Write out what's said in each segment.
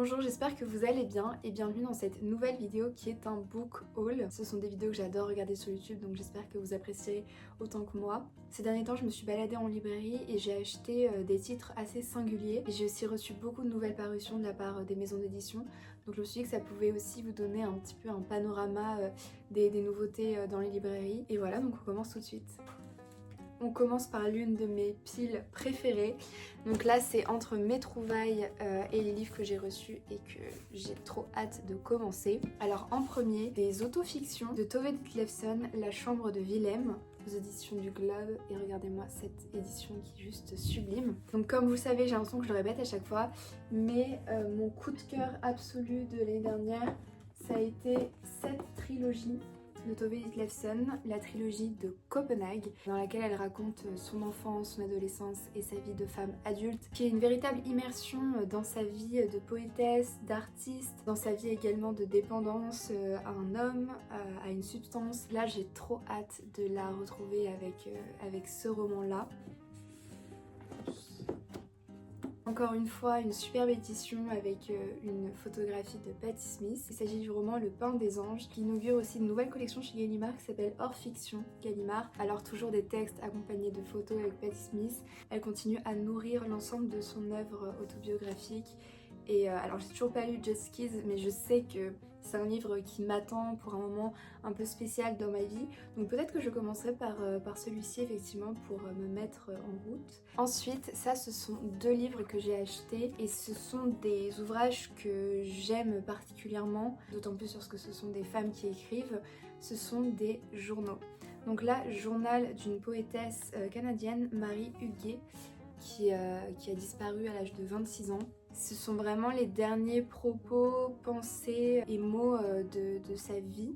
Bonjour, j'espère que vous allez bien et bienvenue dans cette nouvelle vidéo qui est un book haul. Ce sont des vidéos que j'adore regarder sur YouTube, donc j'espère que vous apprécierez autant que moi. Ces derniers temps, je me suis baladée en librairie et j'ai acheté des titres assez singuliers. Et j'ai aussi reçu beaucoup de nouvelles parutions de la part des maisons d'édition. Donc je me suis dit que ça pouvait aussi vous donner un petit peu un panorama des nouveautés dans les librairies. Et voilà, donc on commence tout de suite. On commence par l'une de mes piles préférées. Donc là, c'est entre mes trouvailles et les livres que j'ai reçus et que j'ai trop hâte de commencer. Alors en premier, des autofictions de Tove Ditlevsen, La chambre de Willem, aux éditions du Globe. Et regardez-moi cette édition qui est juste sublime. Donc comme vous le savez, j'ai l'impression que je le répète à chaque fois, mais mon coup de cœur absolu de l'année dernière, ça a été cette trilogie de Tove Ditlevsen, la trilogie de Copenhague, dans laquelle elle raconte son enfance, son adolescence et sa vie de femme adulte, qui est une véritable immersion dans sa vie de poétesse, d'artiste, dans sa vie également de dépendance à un homme, à une substance. Là, j'ai trop hâte de la retrouver avec ce roman-là. Encore une fois, une superbe édition avec une photographie de Patti Smith. Il s'agit du roman Le Pain des Anges, qui inaugure aussi une nouvelle collection chez Gallimard qui s'appelle Hors Fiction Gallimard. Alors toujours des textes accompagnés de photos avec Patti Smith. Elle continue à nourrir l'ensemble de son œuvre autobiographique. Et alors j'ai toujours pas lu Just Kids, mais je sais que c'est un livre qui m'attend pour un moment un peu spécial dans ma vie. Donc peut-être que je commencerai par celui-ci effectivement pour me mettre en route. Ensuite, ça ce sont deux livres que j'ai achetés et ce sont des ouvrages que j'aime particulièrement, d'autant plus parce que ce sont des femmes qui écrivent, ce sont des journaux. Donc là, journal d'une poétesse canadienne, Marie Huguet, qui a disparu à l'âge de 26 ans. Ce sont vraiment les derniers propos, pensées et mots de sa vie.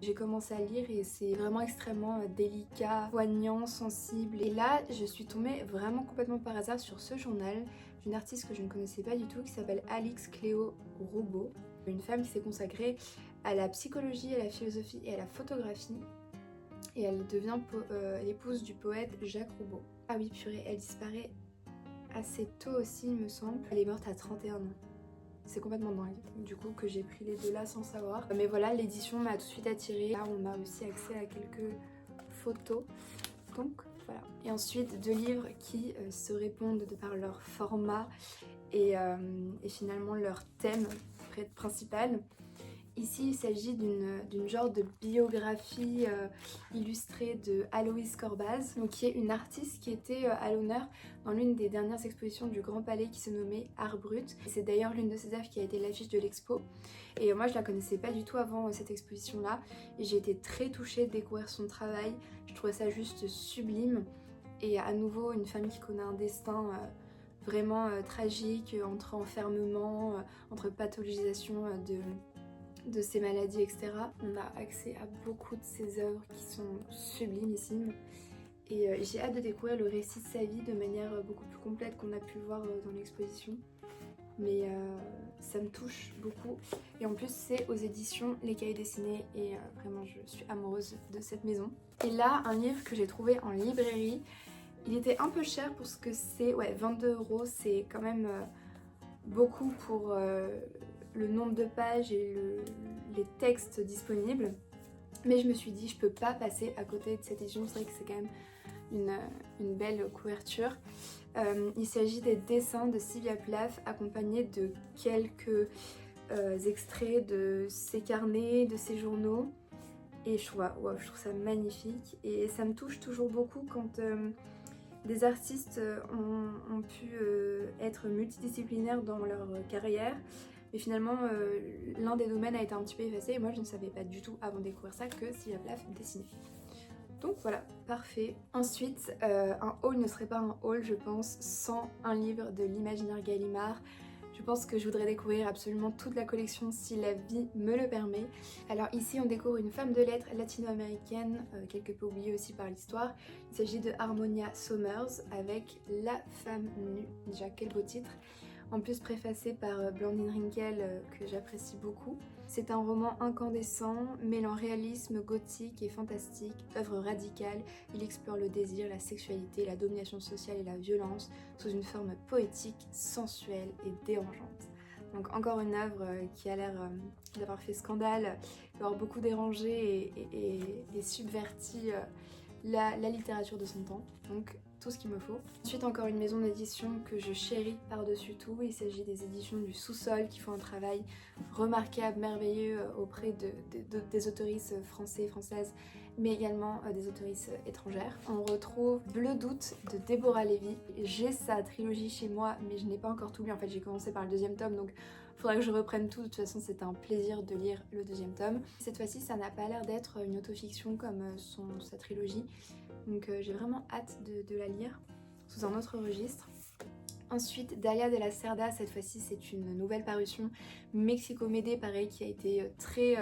J'ai commencé à lire et c'est vraiment extrêmement délicat, poignant, sensible. Et là, je suis tombée vraiment complètement par hasard sur ce journal d'une artiste que je ne connaissais pas du tout qui s'appelle Alix Cléo Robot. Une femme qui s'est consacrée à la psychologie, à la philosophie et à la photographie. Et elle devient l'épouse du poète Jacques Roubaud. Ah oui, purée, elle disparaît assez tôt aussi, il me semble. Elle est morte à 31 ans. C'est complètement dingue, du coup, que j'ai pris les deux là sans savoir. Mais voilà, l'édition m'a tout de suite attirée. Là, on a aussi accès à quelques photos. Donc, voilà. Et ensuite, deux livres qui se répondent de par leur format et finalement leur thème principal. Ici, il s'agit d'une genre de biographie illustrée de Aloïse Corbaz, donc qui est une artiste qui était à l'honneur dans l'une des dernières expositions du Grand Palais qui se nommait Art Brut. C'est d'ailleurs l'une de ses œuvres qui a été l'affiche de l'expo. Et moi, je la connaissais pas du tout avant cette exposition-là. Et j'ai été très touchée de découvrir son travail. Je trouvais ça juste sublime. Et à nouveau, une femme qui connaît un destin vraiment tragique, entre enfermement, entre pathologisation de ses maladies, etc. On a accès à beaucoup de ses œuvres qui sont sublimissimes et j'ai hâte de découvrir le récit de sa vie de manière beaucoup plus complète qu'on a pu le voir dans l'exposition. Mais ça me touche beaucoup et en plus c'est aux éditions Les Cahiers Dessinés et vraiment je suis amoureuse de cette maison. Et là, un livre que j'ai trouvé en librairie, il était un peu cher pour ce que c'est, ouais, 22 €, c'est quand même beaucoup pour le nombre de pages et les textes disponibles, mais je me suis dit je peux pas passer à côté de cette édition. C'est vrai que c'est quand même une belle couverture. Il s'agit des dessins de Sylvia Plath accompagnés de quelques extraits de ses carnets, de ses journaux, et je trouve ça magnifique et ça me touche toujours beaucoup quand des artistes ont pu être multidisciplinaires dans leur carrière, mais finalement l'un des domaines a été un petit peu effacé et moi je ne savais pas du tout avant de découvrir ça que Sylvia Plath dessinait. Donc voilà, parfait. Ensuite, un haul ne serait pas un haul, je pense, sans un livre de l'imaginaire Gallimard. Je pense que je voudrais découvrir absolument toute la collection si la vie me le permet. Alors ici on découvre une femme de lettres latino-américaine, quelque peu oubliée aussi par l'histoire. Il s'agit de Harmonia Somers avec La femme nue. Déjà quel beau titre. En plus préfacé par Blandine Rinkel que j'apprécie beaucoup. C'est un roman incandescent, mêlant réalisme, gothique et fantastique, œuvre radicale. Il explore le désir, la sexualité, la domination sociale et la violence sous une forme poétique, sensuelle et dérangeante. Donc encore une œuvre qui a l'air d'avoir fait scandale, d'avoir beaucoup dérangé et subverti la littérature de son temps. Donc tout ce qu'il me faut. Ensuite encore une maison d'édition que je chéris par-dessus tout. Il s'agit des éditions du Sous-Sol qui font un travail remarquable, merveilleux auprès des autoristes français et françaises, mais également des autoristes étrangères. On retrouve Bleu d'août de Déborah Lévy. J'ai sa trilogie chez moi, mais je n'ai pas encore tout lu. En fait, j'ai commencé par le 2e tome, donc il faudra que je reprenne tout. De toute façon, c'était un plaisir de lire le 2e tome. Cette fois-ci, ça n'a pas l'air d'être une autofiction comme sa trilogie. Donc j'ai vraiment hâte de la lire sous un autre registre. Ensuite, Dalia de la Cerda, cette fois-ci c'est une nouvelle parution Mexico-Médé, pareil, qui a été très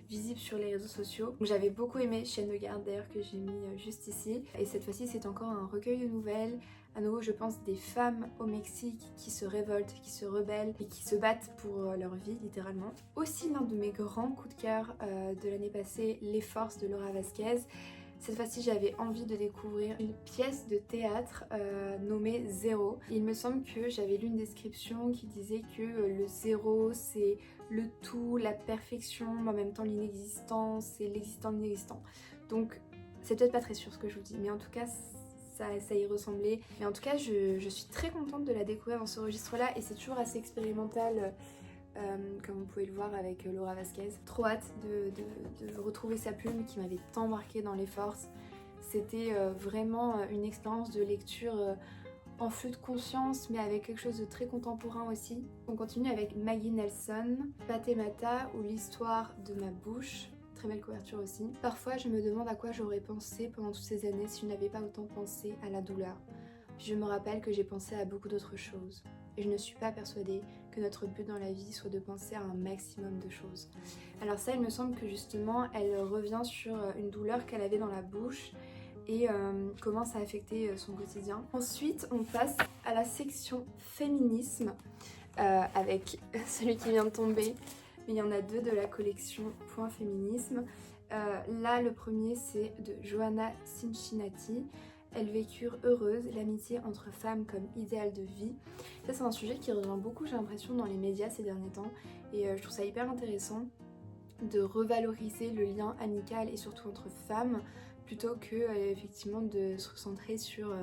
visible sur les réseaux sociaux. J'avais beaucoup aimé Chaîne de garde d'ailleurs, que j'ai mis juste ici. Et cette fois-ci c'est encore un recueil de nouvelles. À nouveau, je pense, des femmes au Mexique qui se révoltent, qui se rebellent et qui se battent pour leur vie, littéralement. Aussi l'un de mes grands coups de cœur de l'année passée, Les Forces de Laura Vasquez. Cette fois-ci, j'avais envie de découvrir une pièce de théâtre nommée Zéro. Il me semble que j'avais lu une description qui disait que le zéro, c'est le tout, la perfection, mais en même temps l'inexistant, c'est l'existant, l'inexistant. Donc, c'est peut-être pas très sûr ce que je vous dis, mais en tout cas, ça y ressemblait. Et en tout cas, je suis très contente de la découvrir dans ce registre-là, et c'est toujours assez expérimental. Comme vous pouvez le voir avec Laura Vasquez. Trop hâte de retrouver sa plume qui m'avait tant marqué dans Les Forces. C'était vraiment une expérience de lecture en flux de conscience, mais avec quelque chose de très contemporain aussi. On continue avec Maggie Nelson, Patemata ou l'histoire de ma bouche. Très belle couverture aussi. Parfois je me demande à quoi j'aurais pensé pendant toutes ces années si je n'avais pas autant pensé à la douleur. Puis je me rappelle que j'ai pensé à beaucoup d'autres choses. Et je ne suis pas persuadée que notre but dans la vie soit de penser à un maximum de choses. Alors ça, il me semble que justement, elle revient sur une douleur qu'elle avait dans la bouche et comment ça a affecté son quotidien. Ensuite, on passe à la section féminisme avec celui qui vient de tomber. Mais il y en a deux de la collection Point Féminisme. Là, le premier, c'est de Johanna Cincinnati. Elles vécurent heureuses, l'amitié entre femmes comme idéal de vie. Ça, c'est un sujet qui revient beaucoup, j'ai l'impression, dans les médias ces derniers temps. Et je trouve ça hyper intéressant de revaloriser le lien amical et surtout entre femmes, plutôt que effectivement de se recentrer sur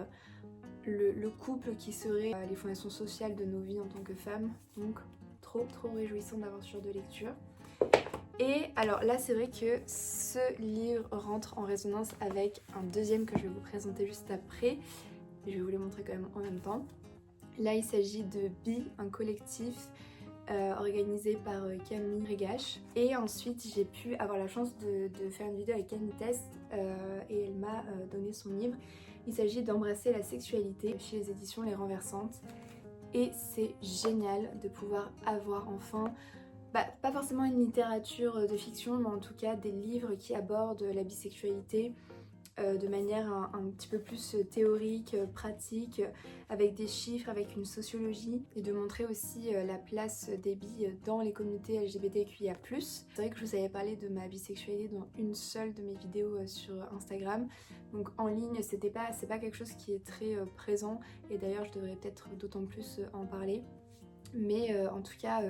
le couple qui serait les fondations sociales de nos vies en tant que femmes. Donc trop réjouissant d'avoir ce genre de lecture. Et alors là, c'est vrai que ce livre rentre en résonance avec un deuxième que je vais vous présenter juste après. Et je vais vous les montrer quand même en même temps. Là, il s'agit de Bi, un collectif organisé par Camille Régache. Et ensuite, j'ai pu avoir la chance de faire une vidéo avec Camille Test et elle m'a donné son livre. Il s'agit d'Embrasser la sexualité chez les éditions Les Renversantes. Et c'est génial de pouvoir avoir enfin... pas forcément une littérature de fiction, mais en tout cas des livres qui abordent la bisexualité de manière un petit peu plus théorique, pratique, avec des chiffres, avec une sociologie, et de montrer aussi la place des bi dans les communautés LGBTQIA+. C'est vrai que je vous avais parlé de ma bisexualité dans une seule de mes vidéos sur Instagram, donc en ligne c'est pas quelque chose qui est très présent, et d'ailleurs je devrais peut-être d'autant plus en parler. Mais en tout cas,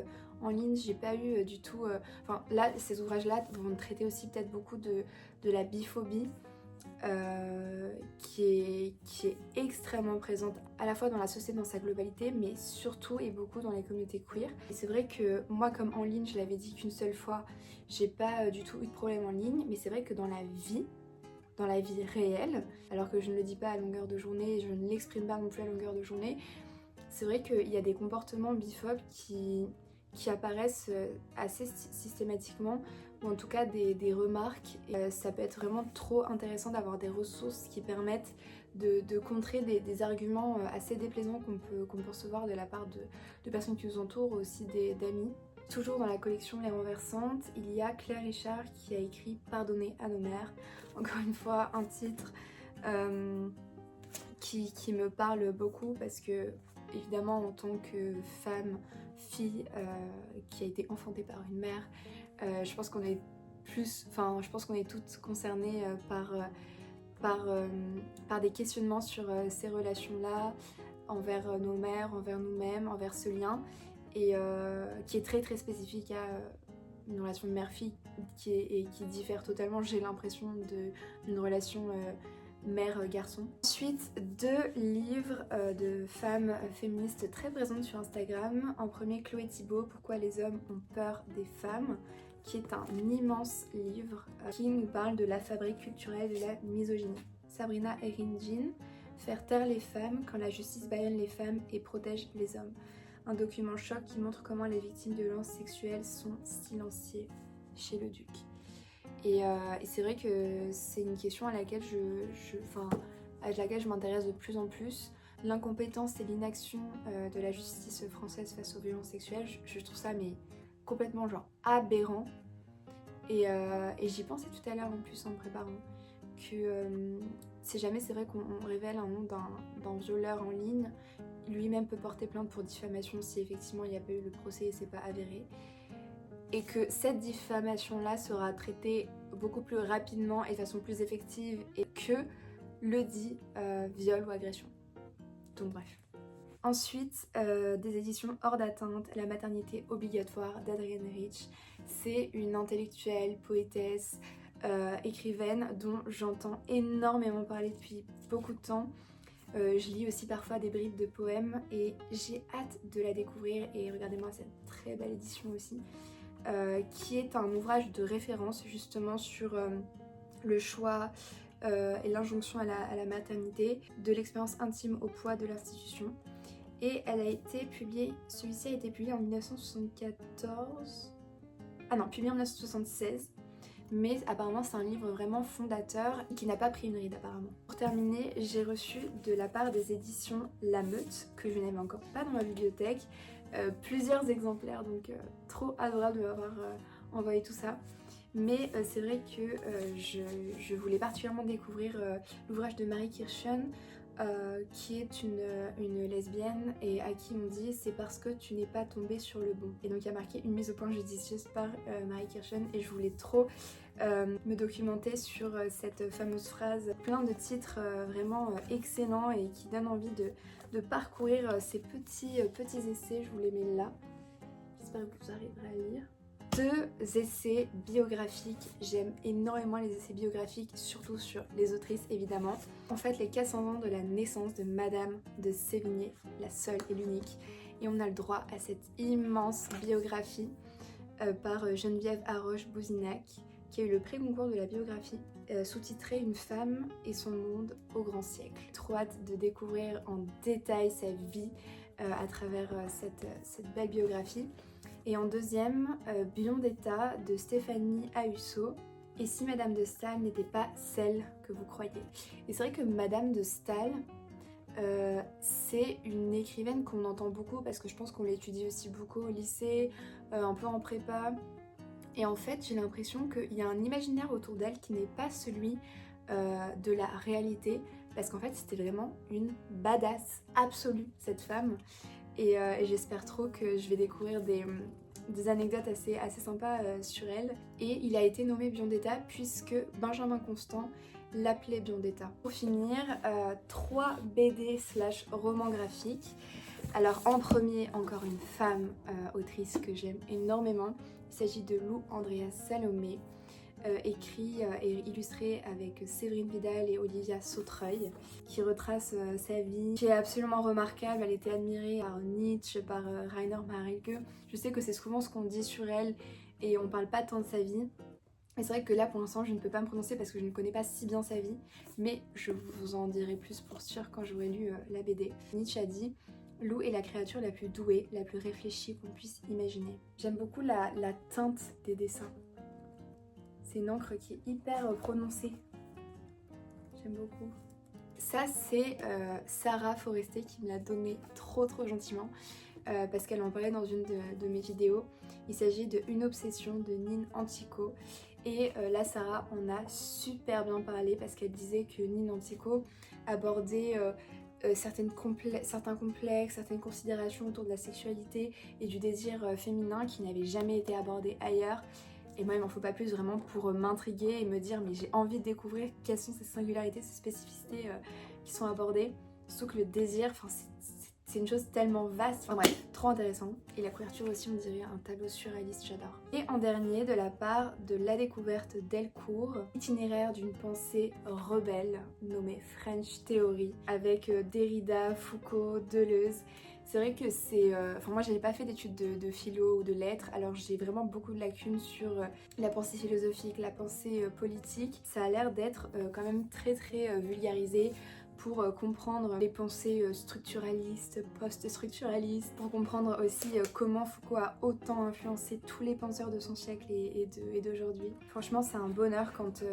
en ligne, j'ai pas eu du tout... Enfin, là, ces ouvrages-là vont traiter aussi peut-être beaucoup de la biphobie, qui est extrêmement présente à la fois dans la société dans sa globalité, mais surtout et beaucoup dans les communautés queer. Et c'est vrai que moi, comme en ligne, je l'avais dit qu'une seule fois, j'ai pas du tout eu de problème en ligne, mais c'est vrai que dans la vie réelle, alors que je ne le dis pas à longueur de journée, je ne l'exprime pas non plus à longueur de journée, c'est vrai qu'il y a des comportements biphobes qui apparaissent assez systématiquement, ou en tout cas des remarques. Et ça peut être vraiment trop intéressant d'avoir des ressources qui permettent de contrer des arguments assez déplaisants qu'on peut recevoir de la part de personnes qui nous entourent, aussi d'amis. Toujours dans la collection Les Renversantes, il y a Claire Richard qui a écrit Pardonner à nos mères. Encore une fois, un titre qui me parle beaucoup parce que, évidemment, en tant que femme, fille qui a été enfantée par une mère, je pense qu'on est toutes concernées par des questionnements sur ces relations-là, envers nos mères, envers nous-mêmes, envers ce lien. et qui est très très spécifique à une relation de mère-fille qui diffère totalement, j'ai l'impression, d'une relation mère-garçon. Ensuite, 2 livres de femmes féministes très présentes sur Instagram. En premier, Chloé Thibault, Pourquoi les hommes ont peur des femmes, qui est un immense livre qui nous parle de la fabrique culturelle de la misogynie. Sabrina Erin-Jean, Faire taire les femmes quand la justice bâillonne les femmes et protège les hommes. Un document choc qui montre comment les victimes de violences sexuelles sont silenciées chez le duc. Et c'est vrai que c'est une question à laquelle je m'intéresse de plus en plus. L'incompétence et l'inaction de la justice française face aux violences sexuelles, je trouve ça mais complètement genre aberrant. Et j'y pensais tout à l'heure en plus en me préparant que si jamais c'est vrai qu'on révèle un nom d'un violeur en ligne, lui-même peut porter plainte pour diffamation si effectivement il n'y a pas eu le procès et c'est pas avéré. Et que cette diffamation-là sera traitée beaucoup plus rapidement et de façon plus effective et que le dit viol ou agression. Donc bref. Ensuite, des éditions hors d'atteinte, La maternité obligatoire d'Adrienne Rich. C'est une intellectuelle, poétesse, écrivaine dont j'entends énormément parler depuis beaucoup de temps. Je lis aussi parfois des bribes de poèmes et j'ai hâte de la découvrir. Et regardez-moi cette très belle édition aussi. Qui est un ouvrage de référence justement sur le choix et l'injonction à la maternité, de l'expérience intime au poids de l'institution. Et elle a été publiée, celui-ci a été publié en 1974, publié en 1976, mais apparemment c'est un livre vraiment fondateur qui n'a pas pris une ride apparemment. Pour terminer, j'ai reçu de la part des éditions La Meute, que je n'avais encore pas dans ma bibliothèque, plusieurs exemplaires, donc trop adorable de m'avoir envoyé tout ça. Mais c'est vrai que je voulais particulièrement découvrir l'ouvrage de Marie Kirchen, qui est une lesbienne et à qui on dit c'est parce que tu n'es pas tombée sur le bon. Et donc il y a marqué une mise au point judicieuse par Marie Kirchen et je voulais trop me documenter sur cette fameuse phrase. Plein de titres vraiment excellents et qui donnent envie de parcourir ces petits essais. Je vous les mets là. J'espère que vous arriverez à lire. 2 essais biographiques. J'aime énormément les essais biographiques, surtout sur les autrices évidemment. En fait, les 400 ans de la naissance de Madame de Sévigné, la seule et l'unique. Et on a le droit à cette immense biographie par Geneviève Haroche-Bouzinac, qui a eu le prix Goncourt de la biographie, sous-titré Une femme et son monde au grand siècle. Trop hâte de découvrir en détail sa vie à travers cette belle biographie. Et en deuxième, Biondetta de Stéphanie Ahusso. Et si Madame de Staël n'était pas celle que vous croyez. Et c'est vrai que Madame de Staël, c'est une écrivaine qu'on entend beaucoup parce que je pense qu'on l'étudie aussi beaucoup au lycée, un peu en prépa. Et en fait, j'ai l'impression qu'il y a un imaginaire autour d'elle qui n'est pas celui de la réalité. Parce qu'en fait, c'était vraiment une badass absolue, cette femme. Et j'espère trop que je vais découvrir des anecdotes assez sympas sur elle. Et il a été nommé Biondetta puisque Benjamin Constant l'appelait Biondetta. Pour finir, 3 BD/romans graphiques. Alors en premier, encore une femme autrice que j'aime énormément. Il s'agit de Lou Andrea Salomé, écrit et illustré avec Séverine Vidal et Olivia Sautreuil, qui retrace sa vie, qui est absolument remarquable. Elle était admirée par Nietzsche, par Rainer Marilke. Je sais que c'est souvent ce qu'on dit sur elle et on parle pas tant de sa vie. Et c'est vrai que là pour l'instant je ne peux pas me prononcer parce que je ne connais pas si bien sa vie, mais je vous en dirai plus pour sûr quand j'aurai lu la BD. Nietzsche a dit: Lou est la créature la plus douée, la plus réfléchie qu'on puisse imaginer. J'aime beaucoup la teinte des dessins. C'est une encre qui est hyper prononcée. J'aime beaucoup. Ça c'est Sarah Forestier qui me l'a donné trop gentiment parce qu'elle en parlait dans une de mes vidéos. Il s'agit de Une obsession de Nine Antico. Et là Sarah en a super bien parlé parce qu'elle disait que Nine Antico abordait certains complexes, certaines considérations autour de la sexualité et du désir féminin qui n'avaient jamais été abordés ailleurs. Et moi il m'en faut pas plus vraiment pour m'intriguer et me dire mais j'ai envie de découvrir quelles sont ces singularités, ces spécificités qui sont abordées. Surtout que le désir, c'est c'est une chose tellement vaste, enfin bref, trop intéressant. Et la couverture aussi, on dirait un tableau surréaliste, j'adore. Et en dernier, de la part de La Découverte Delcourt, itinéraire d'une pensée rebelle nommée French Theory, avec Derrida, Foucault, Deleuze. C'est vrai que c'est... Enfin moi j'avais pas fait d'études de philo ou de lettres, alors j'ai vraiment beaucoup de lacunes sur la pensée philosophique, la pensée politique. Ça a l'air d'être quand même très vulgarisé pour comprendre les pensées structuralistes, post-structuralistes, pour comprendre aussi comment Foucault a autant influencé tous les penseurs de son siècle et d'aujourd'hui. Franchement c'est un bonheur quand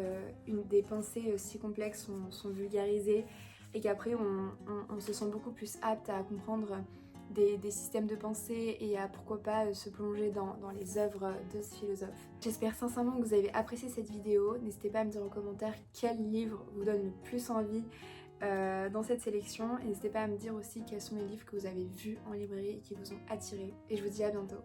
des pensées si complexes sont vulgarisées et qu'après on se sent beaucoup plus apte à comprendre des systèmes de pensée et à pourquoi pas se plonger dans les œuvres de ce philosophe. J'espère sincèrement que vous avez apprécié cette vidéo. N'hésitez pas à me dire en commentaire quel livre vous donne le plus envie dans cette sélection. Et n'hésitez pas à me dire aussi quels sont les livres que vous avez vus en librairie et qui vous ont attiré. Et je vous dis à bientôt.